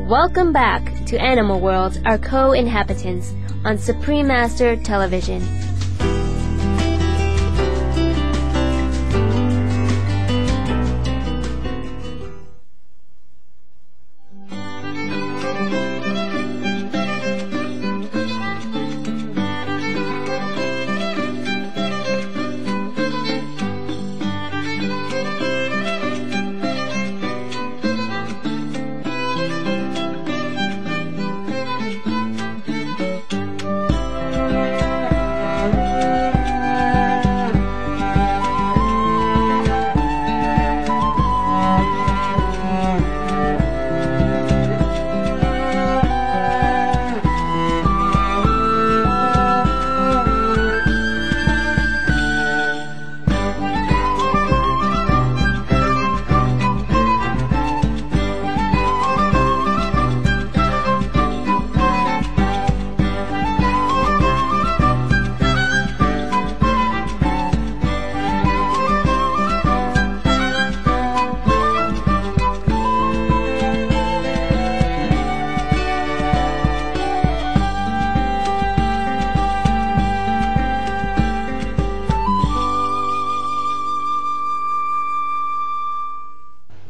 Welcome back to Animal World, our co-inhabitants on Supreme Master Television.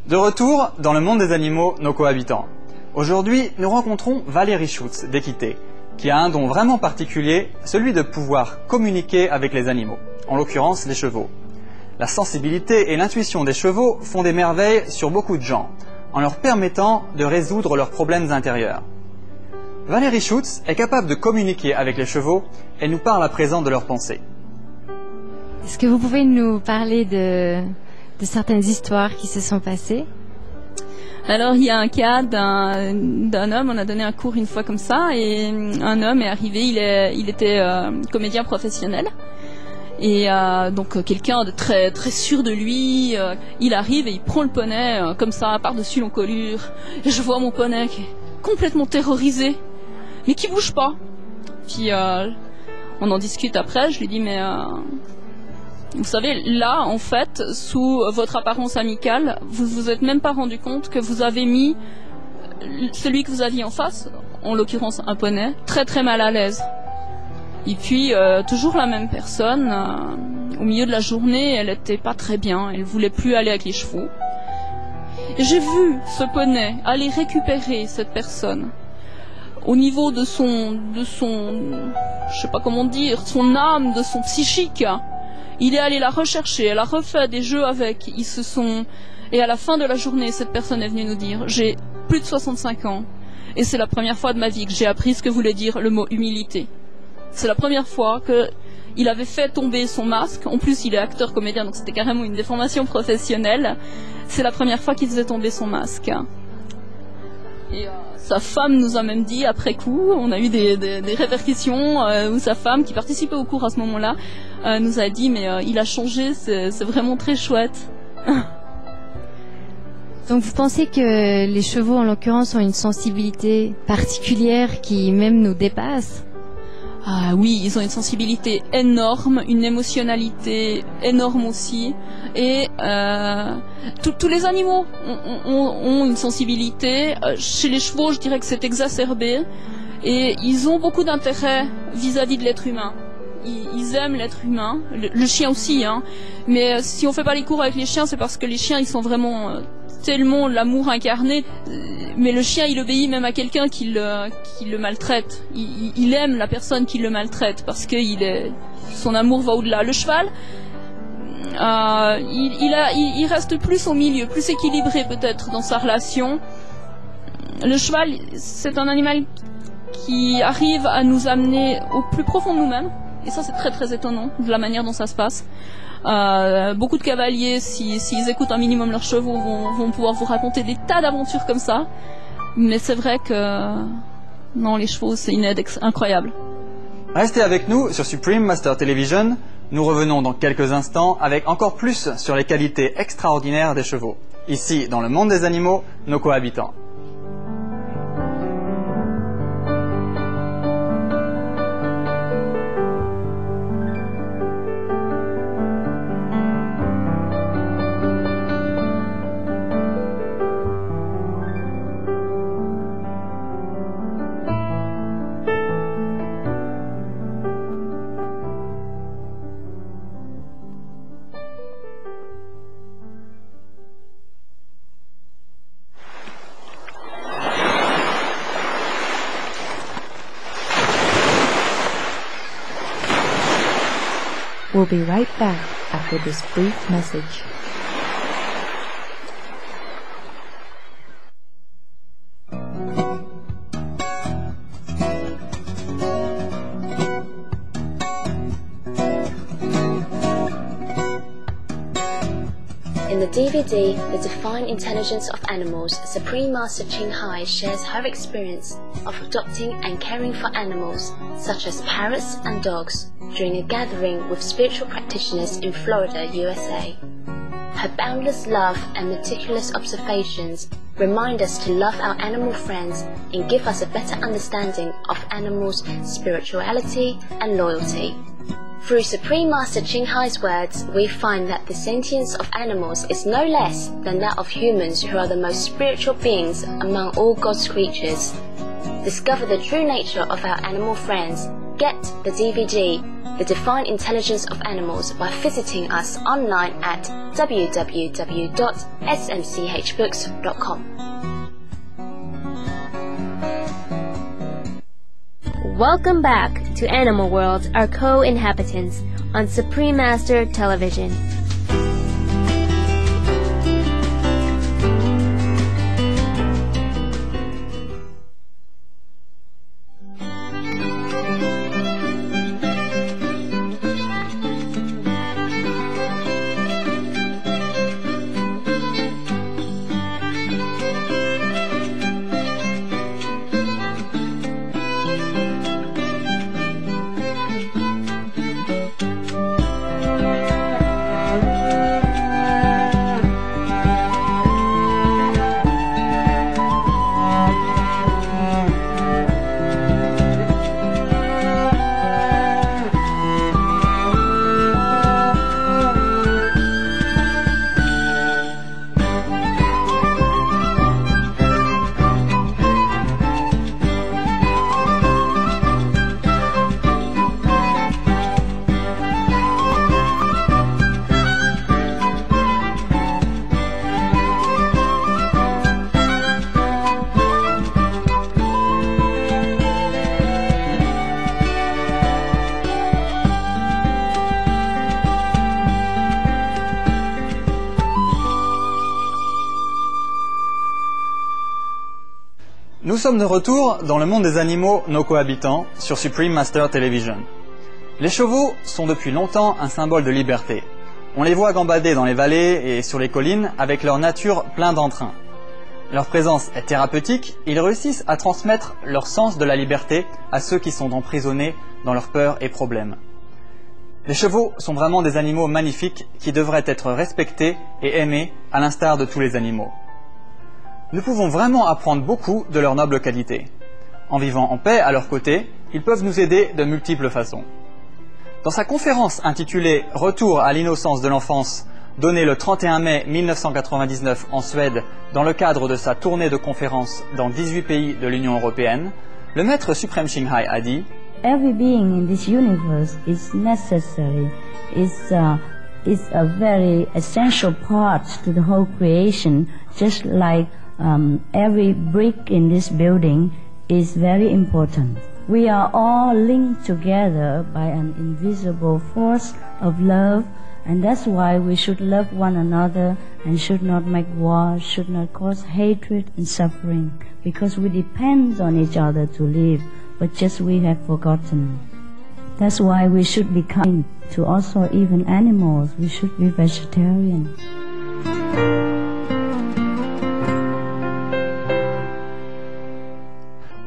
De retour dans le monde des animaux, nos cohabitants. Aujourd'hui, nous rencontrons Valérie Schutz d'Équité, qui a un don vraiment particulier, celui de pouvoir communiquer avec les animaux, en l'occurrence les chevaux. La sensibilité et l'intuition des chevaux font des merveilles sur beaucoup de gens, en leur permettant de résoudre leurs problèmes intérieurs. Valérie Schutz est capable de communiquer avec les chevaux et nous parle à présent de leurs pensées. Est-ce que vous pouvez nous parler de certaines histoires qui se sont passées? Alors, il y a un cas d'un homme, on a donné un cours une fois comme ça, et un homme est arrivé, il était comédien professionnel, et donc quelqu'un de très, très sûr de lui, il arrive et il prend le poney comme ça, par-dessus l'encolure, et je vois mon poney qui est complètement terrorisé, mais qui bouge pas. Puis on en discute après, je lui dis mais... Vous savez, là, en fait, sous votre apparence amicale, vous vous êtes même pas rendu compte que vous avez mis celui que vous aviez en face, en l'occurrence un poney, très très mal à l'aise. Et puis, toujours la même personne, au milieu de la journée, elle était pas très bien, elle voulait plus aller avec les chevaux. Et j'ai vu ce poney aller récupérer cette personne au niveau de son, je sais pas comment dire, son âme, de son psychique. Il est allé la rechercher, elle a refait des jeux avec, ils se sont... Et à la fin de la journée, cette personne est venue nous dire « J'ai plus de 65 ans, et c'est la première fois de ma vie que j'ai appris ce que voulait dire le mot humilité. » C'est la première fois qu'il avait fait tomber son masque, en plus il est acteur-comédien, donc c'était carrément une déformation professionnelle. C'est la première fois qu'il faisait tomber son masque. Et sa femme nous a même dit, après coup, on a eu des répercussions, où sa femme, qui participait au cours à ce moment-là, nous a dit mais il a changé, c'est vraiment très chouette. Donc vous pensez que les chevaux en l'occurrence ont une sensibilité particulière qui même nous dépasse? Ah oui, ils ont une sensibilité énorme, une émotionnalité énorme aussi, et tous les animaux ont une sensibilité. Chez les chevaux, je dirais que c'est exacerbé, et ils ont beaucoup d'intérêt vis-à-vis de l'être humain. Ils aiment l'être humain, le chien aussi, hein. Mais si on fait pas les cours avec les chiens, c'est parce que les chiens, ils sont vraiment tellement l'amour incarné. Mais le chien, il obéit même à quelqu'un qui le maltraite. Il aime la personne qui le maltraite parce que son amour va au-delà. Le cheval, il reste plus au milieu, plus équilibré peut-être dans sa relation. Le cheval, c'est un animal qui arrive à nous amener au plus profond de nous-mêmes. Et ça, c'est très très étonnant de la manière dont ça se passe. Beaucoup de cavaliers, s'ils écoutent un minimum leurs chevaux, vont pouvoir vous raconter des tas d'aventures comme ça. Mais c'est vrai que non, les chevaux, c'est une aide incroyable. Restez avec nous sur Supreme Master Television. Nous revenons dans quelques instants avec encore plus sur les qualités extraordinaires des chevaux. Ici, dans le monde des animaux, nos cohabitants. We'll be right back after this brief message. In the DVD, The Defined Intelligence of Animals, Supreme Master Ching Hai shares her experience of adopting and caring for animals, such as parrots and dogs, during a gathering with spiritual practitioners in Florida, USA. Her boundless love and meticulous observations remind us to love our animal friends and give us a better understanding of animals' spirituality and loyalty. Through Supreme Master Ching Hai's words, we find that the sentience of animals is no less than that of humans, who are the most spiritual beings among all God's creatures. Discover the true nature of our animal friends. Get the DVD, The Defined Intelligence of Animals, by visiting us online at www.smchbooks.com. Welcome back to Animal World, Our Co-Inhabitants on Supreme Master Television. Nous sommes de retour dans le monde des animaux, nos cohabitants, sur Supreme Master Television. Les chevaux sont depuis longtemps un symbole de liberté. On les voit gambader dans les vallées et sur les collines avec leur nature plein d'entrain. Leur présence est thérapeutique, ils réussissent à transmettre leur sens de la liberté à ceux qui sont emprisonnés dans leurs peurs et problèmes. Les chevaux sont vraiment des animaux magnifiques qui devraient être respectés et aimés à l'instar de tous les animaux. Nous pouvons vraiment apprendre beaucoup de leurs nobles qualités. En vivant en paix à leur côté, ils peuvent nous aider de multiples façons. Dans sa conférence intitulée « Retour à l'innocence de l'enfance » donnée le 31 mai 1999 en Suède dans le cadre de sa tournée de conférences dans 18 pays de l'Union européenne, le maître suprême Ching Hai a dit « Every being in this universe is necessary, is a very essential part to the whole creation, just like every brick in this building is very important. We are all linked together by an invisible force of love, and that's why we should love one another and should not make war, should not cause hatred and suffering, because we depend on each other to live, but just we have forgotten. That's why we should be kind to also even animals. We should be vegetarian.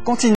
Continue